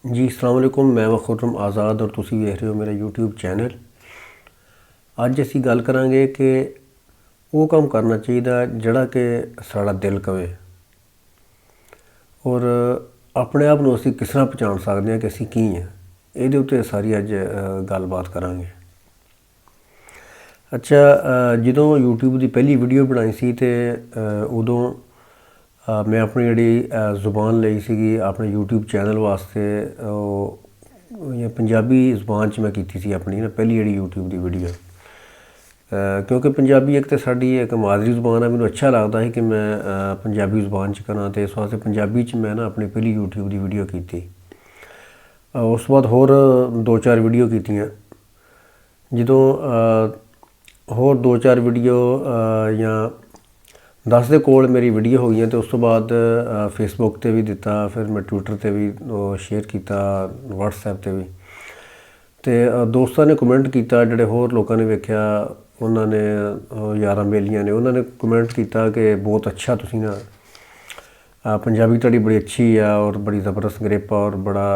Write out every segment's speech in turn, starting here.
जी अस्सलाम वालेकुम। मैं वा खुर्रम आज़ाद और तुसी वेख रहे हो मेरा यूट्यूब चैनल। अज असी गल करांगे कि वो काम करना चाहिए जिहड़ा कि साड़ा दिल कवे और अपने आप नूं असी किस तरह पहचान सकते हैं कि असी की हैं। इहदे उत्ते सारी अज गलबात करांगे। अच्छा, जदों यूट्यूब की पहली वीडियो बनाई सी ते उदों मैं अपनी जिहड़ी जुबान लई सीगी अपने यूट्यूब चैनल वास्ते पंजाबी जुबान च मैं कीती सी अपनी ना पहली जिहड़ी यूट्यूब की वीडियो। क्योंकि पंजाबी एक तो साड़ी एक मादरी जुबान है, मैनूं अच्छा लगता है कि मैं पंजाबी जुबान च करां ते इस वास्ते पंजाबी च मैं ना अपनी पहली यूट्यूब की वीडियो की। उस बाद होर 2-4 वीडियो कीतियां। जदों होर 2-4 वीडियो या 10 के कोल मेरी वीडियो हो गई तो उस तो बाद फेसबुक ते भी दिता, फिर मैं ट्विटर ते भी शेयर किया, व्हाट्सएप ते भी। तो दोस्तों ने कमेंट किया, जिहड़े होर लोगों ने वेख्या उन्होंने यारां बेलियां ने उन्होंने कमेंट किया कि बहुत अच्छा तुसीं ना पंजाबी तुहाडी बड़ी अच्छी है और बड़ी ज़बरदस्त ग्रिप और बड़ा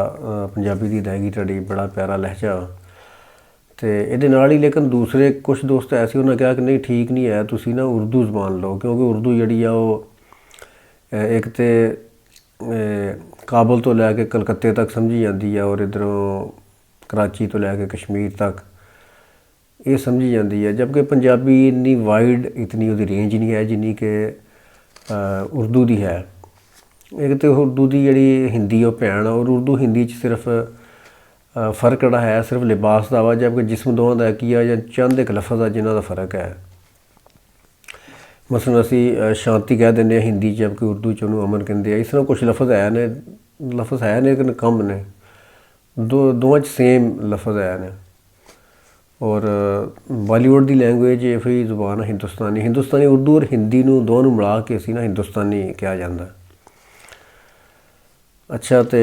पंजाबी की अदायगी तुहाडी बड़ा प्यारा लहजा। तो ये लेकिन दूसरे कुछ दोस्त ऐसे उन्होंने कहा कि नहीं ठीक नहीं है, तुसी ना उर्दू जबान लो, क्योंकि उर्दू जी एक तो काबल तो लैके कलकत्ते तक समझी जाती है और इधरों कराची तो लैके कश्मीर तक ये समझी जाती है, जबकि पंजाबी इन्नी वाइड इतनी वो रेंज नहीं है जिन्नी कि उर्दू की है। एक तो उर्दू की जी हिंदी वो भैन और उर्दू हिंदी सिर्फ फ़र्क जोड़ा है सिर्फ लिबास का वा, जबकि जिसम दोवां दा की है या चंद एक लफज है जिन्हों का फ़र्क है। मसलन असी शांति कह दें हिंदी जबकि उर्दू च उन्होंने अमन कहते हैं। इस तरह कुछ लफज है ने लेकिन कम ने दोवां च सेम लफज है ने। और बॉलीवुड की लैंगुएज ये फिर जुबान है हिंदुस्तानी उर्दू और हिंदी दोनों नूं मिला के असी ना हिंदुस्तानी कहा जाता। अच्छा, तो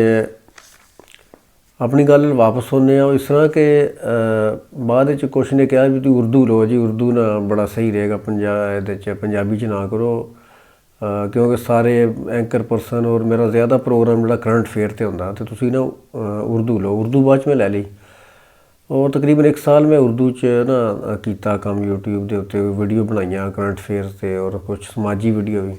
अपनी गल वापस होने इस तरह के बाद कुछ ने कहा भी तू उर्दू लो जी, उर्दू ना बड़ा सही रहेगा, पंजाबी च ना करो, क्योंकि सारे एंकर पर्सन और मेरा ज़्यादा प्रोग्राम जो करंट अफेयर से होंदा तो तुसी ना उर्दू लो। उर्दू बाद में लै ली और तकरीबन 1 साल मैं उर्दू च ना किया काम यूट्यूब के उत्ते वीडियो बनाइया करंट अफेयर से और कुछ समाजी वीडियो भी।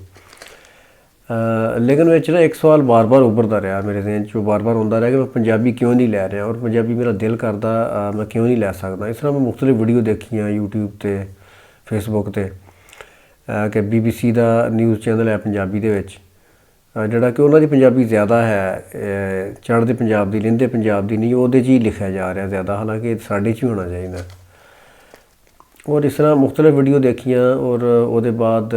लेकिन ना एक सवाल बार बार उभरता रहा मेरे जहन चो, बार बार आता रहा कि मैं पंजाबी क्यों नहीं लै रहा और पंजाबी मेरा दिल करता मैं क्यों नहीं लै सकता। इस तरह मैं मुख्तलिफ वीडियो देखियाँ यूट्यूब ते फेसबुक ते कि BBC का न्यूज़ चैनल है पंजाबी दे विच जिहड़ा कि उन्होंने पंजाबी ज़्यादा है, चढ़ते पंजाब की लहिंदे पंजाब की नहीं, वो ही लिखा जा रहा ज़्यादा, हालांकि साढ़े च ही होना चाहिए। और इस तरह मुख्तलिफ वीडियो देखियाँ और वो बाद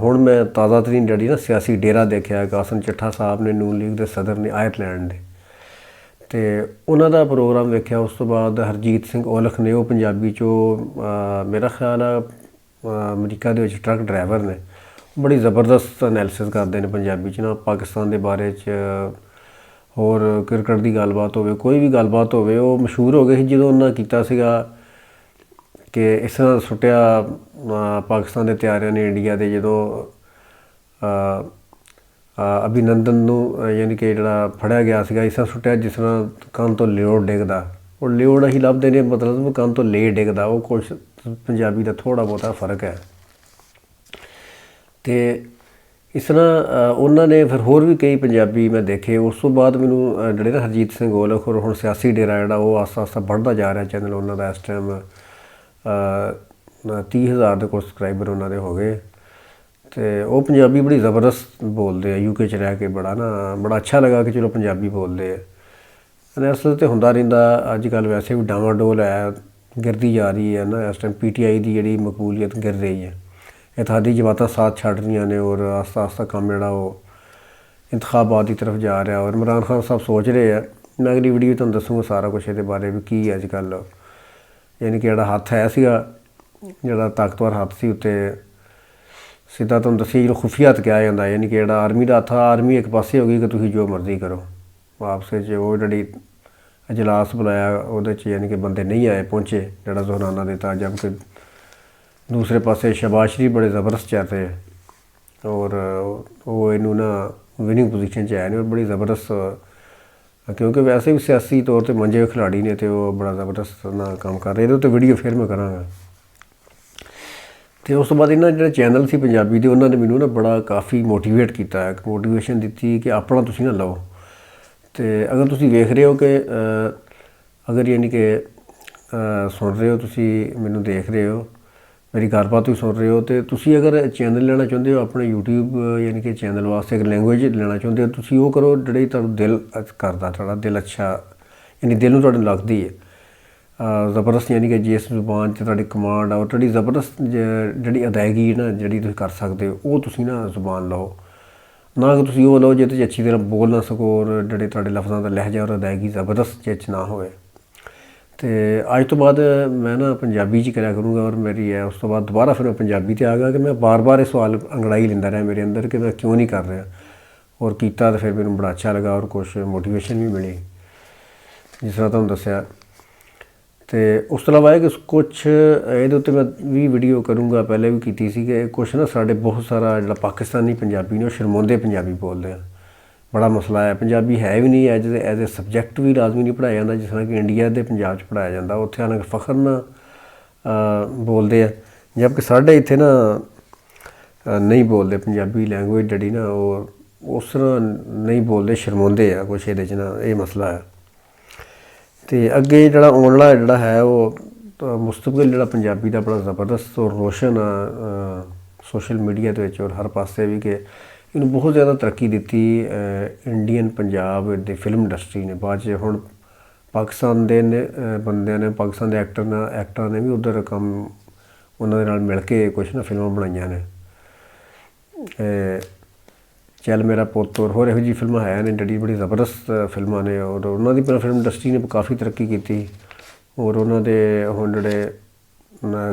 हुण मैं ताज़ा तरीन जी ना सियासी डेरा देखा कासन चिट्ठा साहब ने नून लीग के सदर ने आयरलैंड के तो उन्होंने प्रोग्राम वेख्या। उस तो बाद हरजीत सिंह औलख ने वो पंजाबी चो मेरा ख्याल है अमरीका के ट्रक ड्राइवर ने, बड़ी ज़बरदस्त एनालिसिस करते हैं पंजाबी च ना पाकिस्तान के बारे होर क्रिकेट की गलबात हो कोई भी गलबात हो मशहूर हो गई जो उन्होंने किया सीगा कि इस तरह सुटिया पाकिस्तान के त्यारियों ने इंडिया के जो अभिनंदन यानी कि जोड़ा फड़िया गया सीगा इस तरह सुटिया जिस तरह कंन तो लिओड़ डिगदा और लिओड़ असीं लभदे ने मतलब कंन तो ले डिगदा, वो कुछ पंजाबी का थोड़ा बहुता फ़र्क है। तो इस तरह उन्होंने फिर होर भी कई पंजाबी मैं देखे। उस तो बाद मैनू जोड़े ना हरजीत सिंह औलख और हुण सियासी डेरा जोड़ा वो आस्ता आस्ता बढ़ता जा रहा चैनल उन्होंने इस टाइम 30,000 के कुछ सबसक्राइबर उन्होंने हो गए। तो वो पंजाबी बड़ी ज़बरदस्त बोलते हैं, UK च रह के बड़ा अच्छा लगा कि चलो पंजाबी बोलते हैं। एनालिसिस तो होंदा रहिंदा, अजकल वैसे भी डावाडोल है गिरती जा रही है ना, इस टाइम PTI की जी मकबूलियत गिर रही है, इत्तेहादी जमातां साथ छड़ रही ने और आस्ता आस्ता काम जोड़ा वो इंतखाबात की तरफ जा रहा है। और इमरान खान साहब सोच रहे हैं, मैं अगली वीडियो तुहानूं दसूँगा सारा कुछ ये बारे भी की अजकल यानी कि जोड़ा हत्थ है सीगा जोड़ा ताकतवर हत्थ सी उत्ते सीधा तुहानूं दस्सिया जिन्होंने खुफिया हत्थ कहा जाता, यानी कि जोड़ा आर्मी का हत्थ आर्मी एक पासे हो गई कि तुसीं जो मर्जी करो। आपस वो जी अजलास बुलाया वो यानी कि बंदे नहीं आए पहुँचे जोड़ा जोहराना देता, जबकि दूसरे पासे शहबाज शरीफ बड़े ज़बरदस्त चल रहे हैं और वो इनू ना विनिंग पोजीशन है नहीं और बड़ी ज़बरदस्त क्योंकि वैसे भी सियासी तौर पर मंजे हुए खिलाड़ी ने तो वो बड़ा ज़बरदस्त ना काम कर रहे तो वीडियो फिर मैं कराँगा। तो उस तो बाद इन्होंने जो चैनल से पंजाबी के उन्होंने मैनू ना बड़ा काफ़ी मोटिवेट किया, एक मोटिवेशन दी कि अपना तुसी ना लो। तो अगर तुसी वेख रहे हो कि अगर यानी कि सुन रहे हो, तुसी मैनू देख रहे हो, मेरी गलबात भी सुन रहे हो, तो तुसी अगर चैनल लेना चाहते हो अपने यूट्यूब यानी कि चैनल वास्ते एक लैंग्वेज लेना चाहते हो, तुसी वो करो जी दिल करता, थोड़ा दिल अच्छा यानी दिल में थोड़े लगती है ज़बरदस्त, यानी कि जिस जुबान से थोड़ी कमांड और थोड़ी ज़बरदस्त जी अदायगी ना जी कर सकते हो वो तुसी ना जुबान लो, ना कि तुसी वो लो जिहदे अच्छी तरह बोल ना सको और जे थोड़े लफ्ज़ों का लहजा और अदायगी ज़बरदस्त जिस ना होए। तो अज तो बाद मैं ना पंजाबी च करा करूँगा और मेरी है उस तो बाद दोबारा फिर मैं पंजाबी ते आ गया कि मैं बार बार ये सवाल अंगड़ाई लेंदा रहा मेरे अंदर कि मैं क्यों नहीं कर रहा, और किया तो फिर मैंने बड़ा अच्छा लगा और कुछ मोटिवेशन भी मिली जिस तरह तुहानूं दस्सिया। तो उस तो इलावा है कि कुछ ये मैं भी वीडियो करूँगा, पहले भी की सी कि कुछ ना साढ़े बहुत सारा जो पाकिस्तानी पंजाबी ने वो शर्माउंदे पंजाबी बोलते हैं, बड़ा मसला है। पंजाबी है भी नहीं एज ए सबजैक्ट भी लाजमी नहीं पढ़ाया जाता जिस तरह कि इंडिया के पंजाब पढ़ाया जाता, उत्थे आने फखर ना बोलते हैं, जबकि साढ़े इत्थे ना नहीं बोलते पंजाबी लैंग्वेज जी ना वो उस तरह नहीं बोलते, शर्माउंदे आ कुछ ये ना, ये मसला है। तो अगे जो आने वाला जोड़ा है वो मुस्तकबिल जो पंजाबी का बड़ा ज़बरदस्त और रोशन सोशल मीडिया के और हर पासे भी कि इन्होंने बहुत ज़्यादा तरक्की दी इंडियन पंजाब दी फिल्म इंडस्ट्री ने। बाद हुण पाकिस्तान के बंदे ने, पाकिस्तान के एक्टर ने भी उधर कम उन्होंने मिल के कुछ ना फिल्मां बनाई ने, चल मेरा पुत्त और यहो जी फिल्मां है ने जी बड़ी ज़बरदस्त फिल्मां ने, और उन्होंने फिल्म इंडस्ट्री ने काफ़ी तरक्की की। और उन्होंने हुण जोड़े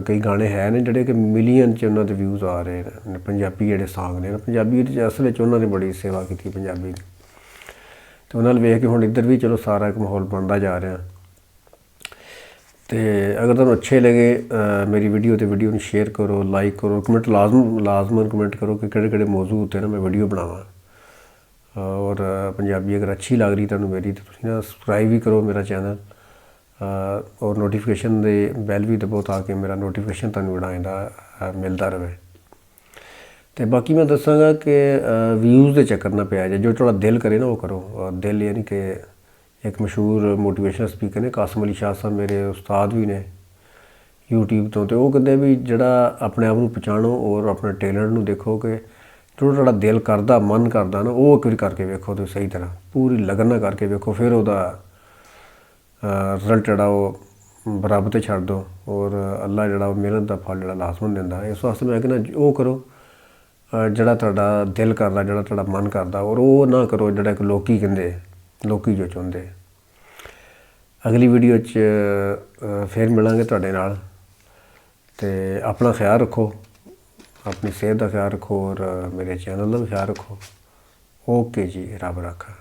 कई गाने है ने जोड़े कि मिलियन च उन्होंने व्यूज़ आ रहे हैं, पंजाबी जोड़े सॉन्ग ने पंजाबी असल उन्होंने बड़ी सेवा की पंजाबी की। तो उन्होंने वेख के हुण इधर भी चलो सारा एक माहौल बनता जा रहा। तो अगर तुहानूं अच्छे लगे मेरी वीडियो तो वीडियो शेयर करो, लाइक करो, कमेंट लाजमन कमेंट करो कि किहड़े मौजू उत्ते ना मैं वीडियो बनावां। और पंजाबी अगर अच्छी लग रही तुहानूं मेरी तो तुसीं ना सबसक्राइब भी करो मेरा चैनल, और नोटिफिकेशन दे बैल भी दबो ताकि मेरा नोटिफिकेशन तुहानूं जेह्ड़ा मिलता रहे। तो बाकी मैं दसांगा कि व्यूज़ के चक्कर ना पिया जाए, जो थोड़ा दिल करे ना वो करो। दिल यानी कि एक मशहूर मोटिवेशनल स्पीकर ने कासिम अली शाह साहब मेरे उस्ताद भी ने यूट्यूब तो वो कहते भी जड़ा अपने आप को पछाणो और अपने टैलेंट को देखो कि जो थोड़ा दिल करता मन करता ना वो एक बार करके वेखो, तो सही तरह पूरी लगन ना करके वेखो, फिर वह रिजल्ट जड़ा वो बराबर ते छड्ड दो, और अल्लाह जड़ा मेहनत का फल जड़ा लाजमन दिंदा। इस वास्ते मैं कहना वो करो जड़ा तुहाडा दिल करदा, जड़ा तुहाडा मन करदा, और वो ना करो जड़ा एक लोकी कहंदे, लोकी जो चाहुंदे। अगली वीडियो फिर मिलांगे तुहाडे नाल। ते अपना ख्याल रखो, अपनी सेहत का ख्याल रखो और मेरे चैनल का भी ख्याल रखो। ओके जी, रब रखा।